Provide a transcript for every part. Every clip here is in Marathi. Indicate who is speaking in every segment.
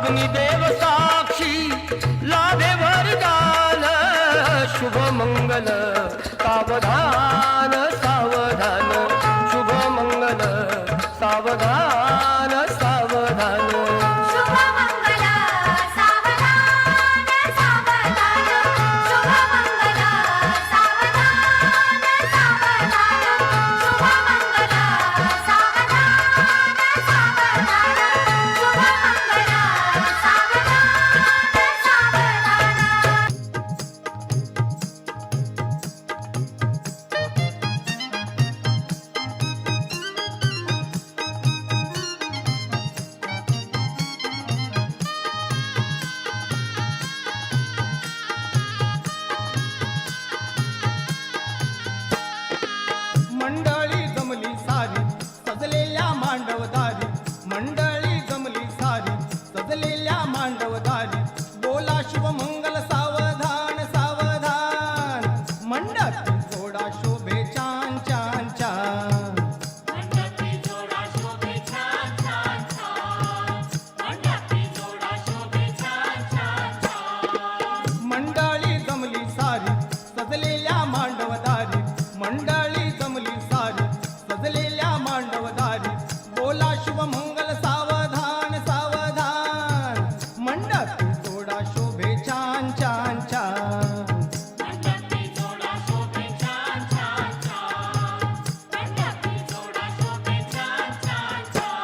Speaker 1: अग्निदेव साक्षी लाभे वरदान शुभ मंगल सावधान सावधान शुभ मंगल सावधान सावधान
Speaker 2: मंडळी जमली सारी सजलेल्या मांडवदारी मंडळी जमली सारी सजलेल्या मांडवदारी बोला शुभमंगल सावधान सावधान मंडपी जोडा शोभे छान छान छान
Speaker 3: मंडपी जोडा शोभे छान छान छान मंडपी जोडा शोभे छान छान छान
Speaker 2: मंडळी जमली सारी सजलेल्या मांडवदारी मंडळी जमली सारी सजलेल्या मांडवदारी बोला शुभमंगल सावधान सावधान मंडपी जोडा शोभे छान छान छान
Speaker 3: मंडपी जोडा शोभे छान छान छान मंडपी जोडा शोभे छान छान छान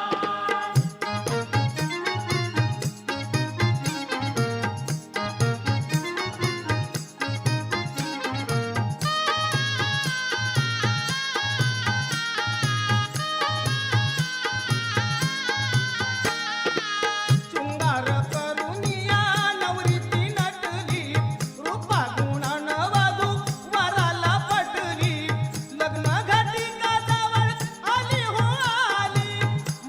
Speaker 2: शृंगार करुनिया नवरीती नटली रूपा गुणानं वधू वराला पटली लग्न घटिका जवळ आली हो आली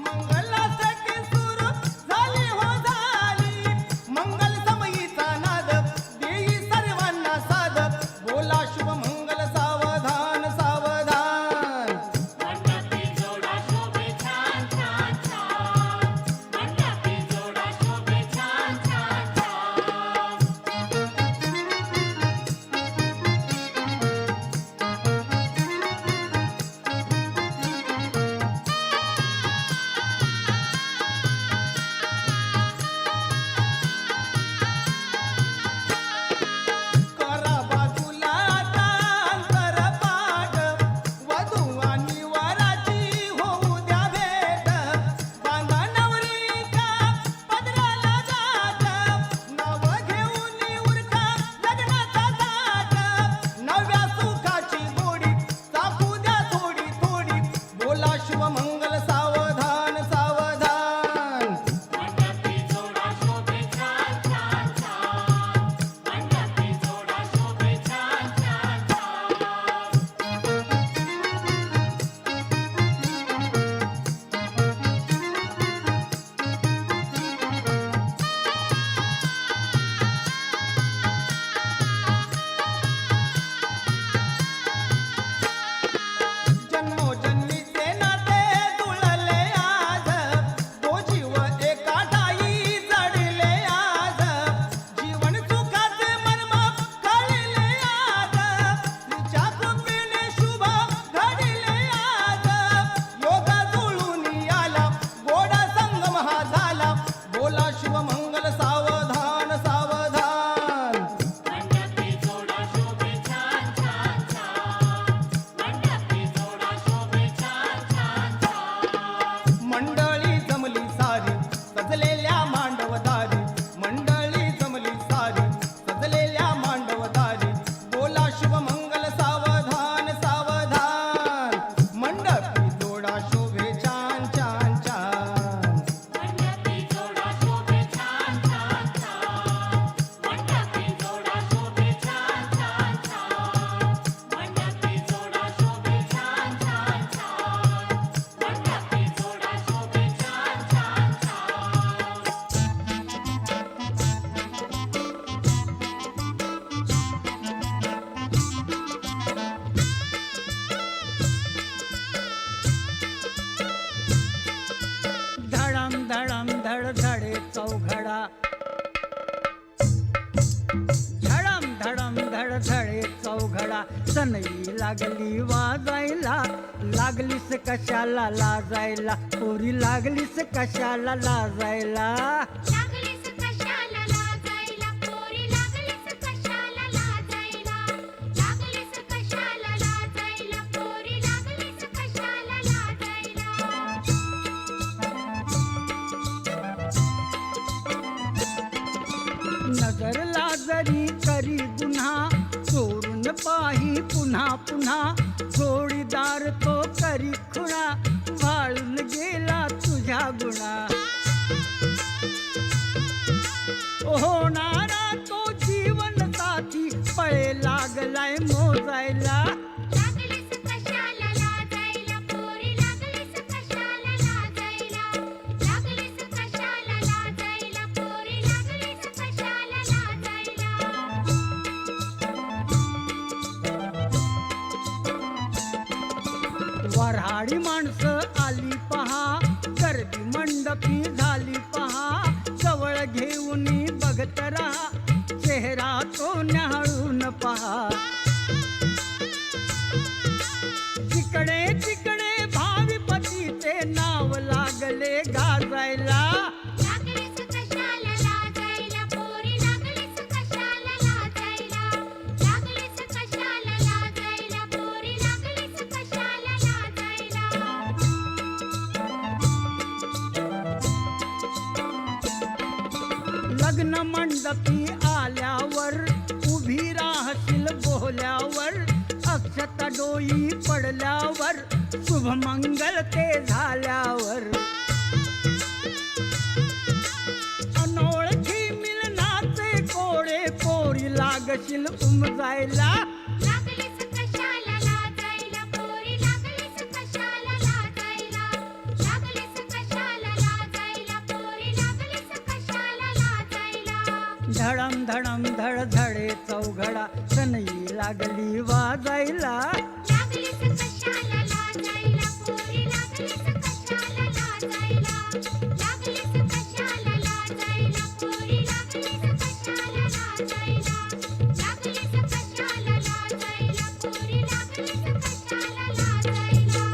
Speaker 2: मंगलासाठी सुरू झाली हो झाली मंगल समयीचा नाद देई सर्वांना साध बोला शुभमंगल सावधान सावधान
Speaker 3: मंडपी जोडा शोभे छान छान छान मंडपी जोडा शोभे छान छान छान
Speaker 2: करा बाजूला आता अंतर पाठ वधू आणि वराची होऊ द्या भेट बांधा नवरीच्या पदराला जात नाव घेऊन उरका लग्नाचा ताट नव्या सुखाची गोडी चाकू द्या थोडी थोडी बोला शुभमंगल सावधान सावधान
Speaker 3: मंडपी जोडा शोभे छान छान छान मंडपी जोडा शोभे छान छान छान
Speaker 2: जन्मोजन्मीचे नाते जुळले आज तो जीव एका ठाई जडले आज जीवन सुखाचे मर्म कळले आज तिच्या कृपेने शुभ घडले आज योगा जुळून आला गोडा संगम हा झाला बोला शुभमंगल सावधान सावधान
Speaker 3: मंडपी जोडा शोभे छान छान छान मंडपी जोडा शोभे छान छान छान
Speaker 2: मंडळी जमली सारी सजलेल्या मांडवदारी मंडळी जमली सारी सजलेल्या मांडवदारी बोला शुभमंगल सावधान सावधान मंडपी जोडा शोभे छान छान छान
Speaker 3: मंडपी जोडा शोभे छान छान छान मंडपी जोडा शोभे छान छान छान मंडपी जोडा शोभे छान छान छान मंडपी जोडा शोभे छान छान
Speaker 4: धडम धडम धडम धड धडे चौघडा धडम धडम धड धडे चौघडा सनई लागली वाजायला लागलीस कशाला लाजायला पोरी लागलीस कशाला लाजायला
Speaker 3: लागलीस कशाला लाजायला पोरी लागलीस कशाला लाजायला लागलीस कशाला लाजायला पोरी लागलीस कशाला लाजायला
Speaker 4: नजर लाजरी करी गुन्हा चोरून पाही पुन्हा पुन्हा जोडीदार तो करी खुणा वाळून गेला तुझ्या गुणा होणारा तो जीवन साथी पळे लागलाय मोजायला
Speaker 3: लागलीस कशाला लाजायला पोरी लागलीस कशाला लाजायला लागलीस कशाला लाजायला पोरी लागलीस कशाला लाजायला
Speaker 4: वऱ्हाडी माणसं आली पहा गर्दी मंडपी झाली पहा जवळ घेऊन बघत राहा चेहरा तो न्याहाळून पहा तिकडे तिकडे भावीपतीचे नाव लागले गाजायला
Speaker 3: लागलीस कशाला लाजायला पोरी लागलीस कशाला लाजायला लागलीस कशाला लाजायला पोरी लागलीस कशाला लाजायला
Speaker 4: लग्न मंडपी आल्यावर उभी राहशील बोल्यावर अक्षता डोई पडल्यावर शुभमंगल ते झाल्यावर अनोळखी मिलनाचे कोडे पोरी लागशील उमजायला
Speaker 3: लागलीस कशाला लाजायला पोरी लागलीस कशाला लाजायला लागलीस कशाला लाजायला पोरी लागलीस कशाला लाजायला
Speaker 4: धडम धडम धड धडे चौघडा सनई लागली वाजायला
Speaker 3: लागलीस कशाला लाजायला पोरी लागलीस कशाला लाजायला लागलीस कशाला लाजायला पोरी लागलीस कशाला लाजायला लागलीस कशाला लाजायला पोरी लागलीस कशाला लाजायला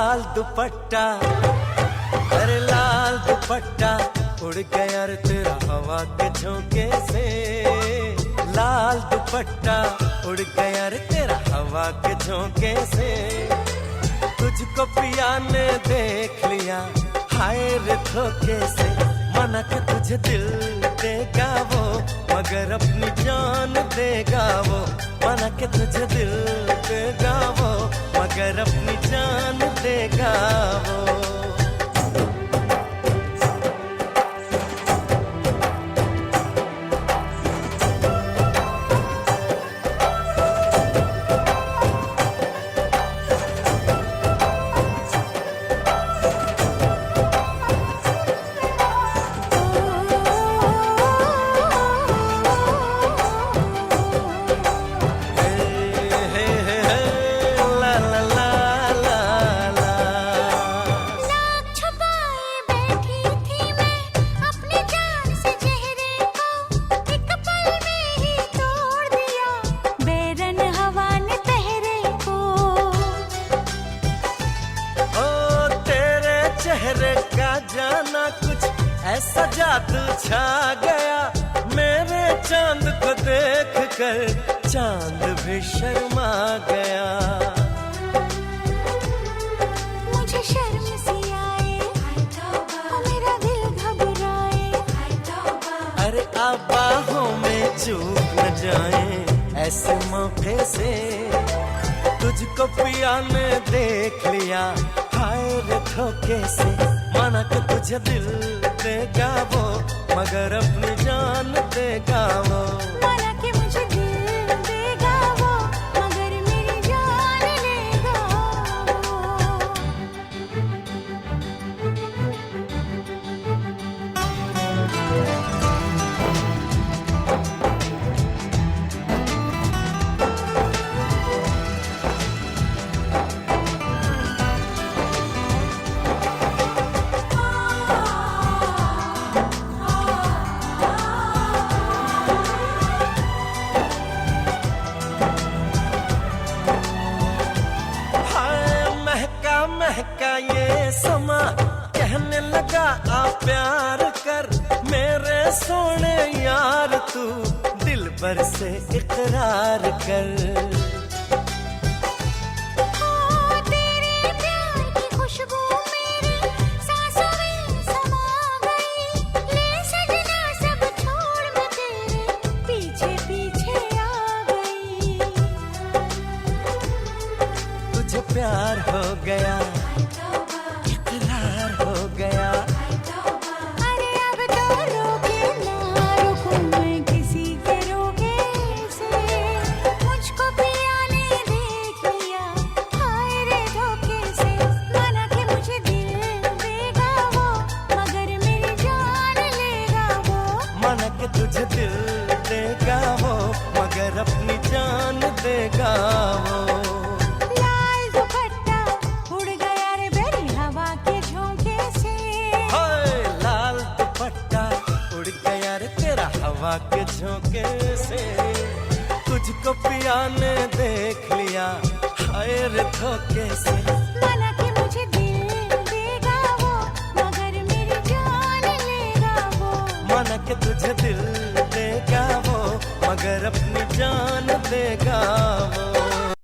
Speaker 5: लाल दुपट्टा, अरे लाल दुपट्टा उड़ गया रे तेरा हवा के झोंके से। लाल दुपट्टा उड़ गया रे तेरा हवा के झोंके से। तुझको पिया ने देख लिया हाय रे धोखे से। मना के तुझे दिल देगा वो मगर अपनी जान देगा वो। मना के तुझे दिल देगा वो मगर अपनी जान देगा वो। चेहरे का जाना कुछ ऐसा जादू छा गया। मेरे चांद को देख कर चांद भी शर्मा गया।
Speaker 3: मुझे शर्म सी आए और मेरा दिल घबराए।
Speaker 5: अरे आप बाहों में चूक न जाए ऐसे मौके से। तुझको पिया ने देख लिया हाय रे धोखे से। माना कि तुझे दिल देगा वो मगर अपनी जान देगा वो।
Speaker 3: माना कि मुझे दिल देगा वो मगर मेरी जान लेगा वो।
Speaker 5: महका ये समा कहने लगा आ प्यार कर। मेरे सोने यार तू दिल भर से इकरार कर।
Speaker 3: तेरे प्यार की खुशबू मेरी सांसों में समा गई। ले सजना सब छोड़ मैं तेरे पीछे पीछे आ गई।
Speaker 5: तुझे प्यार हो गया इकरार हो गया।
Speaker 3: अरे अब तो रोके ना रुकूं मैं किसी के रोके से। मुझको पिया ने देख लिया हाय रे धोखे से। माना कि मुझे दिल देगा वो मगर मेरी जान लेगा वो।
Speaker 5: माना कि तुझे दिल देगा वो मगर अपनी जान देगा वो।
Speaker 3: लाल दुपट्टा उड़ गया रे बेरी हवा के झोंके से।
Speaker 5: हाय लाल दुपट्टा उड़ गया रे तेरा हवा के झोंके से। तुझको पिया ने देख लिया हाय रे धोखे से।
Speaker 3: माना कि मुझे दिल देगा वो मगर मेरी जान लेगा वो।
Speaker 5: माना कि तुझे दिल देगा वो मगर अपनी जान देगा वो।